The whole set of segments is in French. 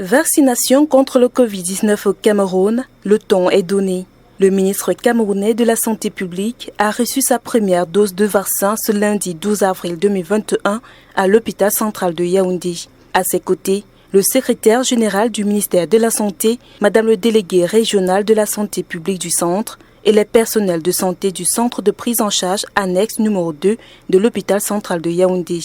Vaccination contre le Covid-19 au Cameroun, le ton est donné. Le ministre camerounais de la Santé publique a reçu sa première dose de vaccin ce lundi 12 avril 2021 à l'hôpital central de Yaoundé. À ses côtés, le secrétaire général du ministère de la Santé, Madame le délégué régional de la Santé publique du centre et les personnels de santé du centre de prise en charge annexe numéro 2 de l'hôpital central de Yaoundé.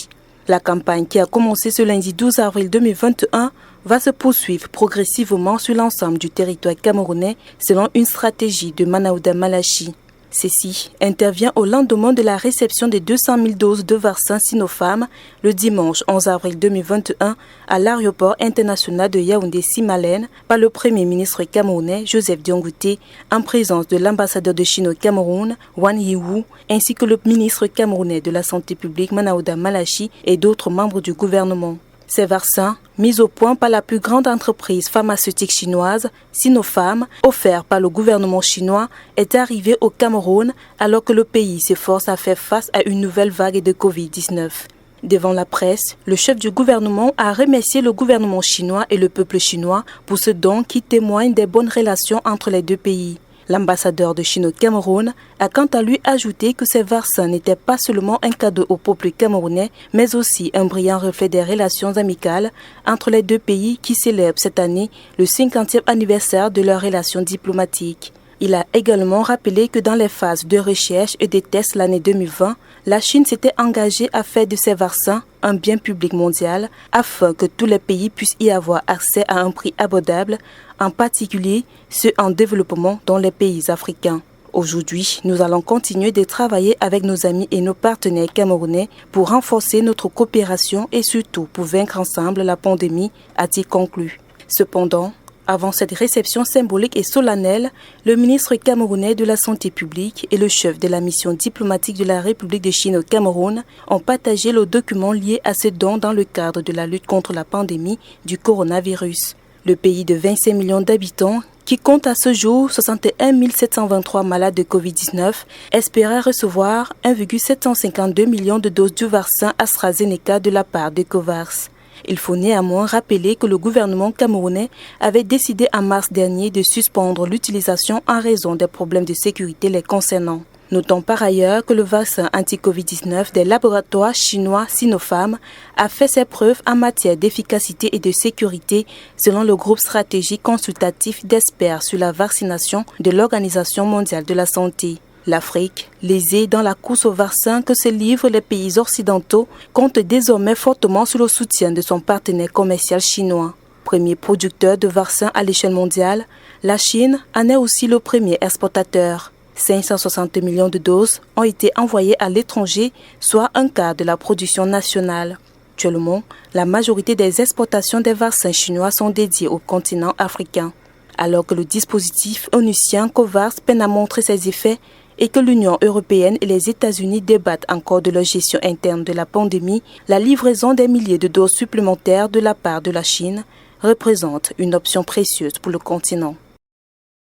La campagne qui a commencé ce lundi 12 avril 2021 va se poursuivre progressivement sur l'ensemble du territoire camerounais selon une stratégie de Manaouda Malachi. Ceci intervient au lendemain de la réception des 200 000 doses de vaccins Sinopharm le dimanche 11 avril 2021 à l'aéroport international de Yaoundé-Simalène par le Premier ministre camerounais Joseph Diongouté en présence de l'ambassadeur de Chine au Cameroun, Wan Yiwu, ainsi que le ministre camerounais de la Santé publique Manaouda Malachi et d'autres membres du gouvernement. Ces vaccins, mis au point par la plus grande entreprise pharmaceutique chinoise, Sinopharm, offert par le gouvernement chinois, est arrivé au Cameroun alors que le pays s'efforce à faire face à une nouvelle vague de Covid-19. Devant la presse, le chef du gouvernement a remercié le gouvernement chinois et le peuple chinois pour ce don qui témoigne des bonnes relations entre les deux pays. L'ambassadeur de Chine au Cameroun a quant à lui ajouté que ces vaccins n'étaient pas seulement un cadeau au peuple camerounais, mais aussi un brillant reflet des relations amicales entre les deux pays qui célèbrent cette année le 50e anniversaire de leurs relations diplomatiques. Il a également rappelé que dans les phases de recherche et de tests l'année 2020, la Chine s'était engagée à faire de ces vaccins un bien public mondial afin que tous les pays puissent y avoir accès à un prix abordable, en particulier ceux en développement dans les pays africains. Aujourd'hui, nous allons continuer de travailler avec nos amis et nos partenaires camerounais pour renforcer notre coopération et surtout pour vaincre ensemble la pandémie, a-t-il conclu. Cependant, avant cette réception symbolique et solennelle, le ministre camerounais de la Santé publique et le chef de la mission diplomatique de la République de Chine au Cameroun ont partagé le document lié à ce don dans le cadre de la lutte contre la pandémie du coronavirus. Le pays de 25 millions d'habitants, qui compte à ce jour 61 723 malades de Covid-19, espérait recevoir 1,752 millions de doses du vaccin AstraZeneca de la part de COVAX. Il faut néanmoins rappeler que le gouvernement camerounais avait décidé en mars dernier de suspendre l'utilisation en raison des problèmes de sécurité les concernant. Notons par ailleurs que le vaccin anti-Covid-19 des laboratoires chinois Sinopharm a fait ses preuves en matière d'efficacité et de sécurité selon le groupe stratégique consultatif d'experts sur la vaccination de l'Organisation mondiale de la santé. L'Afrique, lésée dans la course au vaccin que se livrent les pays occidentaux, compte désormais fortement sur le soutien de son partenaire commercial chinois. Premier producteur de vaccins à l'échelle mondiale, la Chine en est aussi le premier exportateur. 560 millions de doses ont été envoyées à l'étranger, soit un quart de la production nationale. Actuellement, la majorité des exportations des vaccins chinois sont dédiées au continent africain. Alors que le dispositif onusien COVAX peine à montrer ses effets, et que l'Union européenne et les États-Unis débattent encore de leur gestion interne de la pandémie, la livraison des milliers de doses supplémentaires de la part de la Chine représente une option précieuse pour le continent.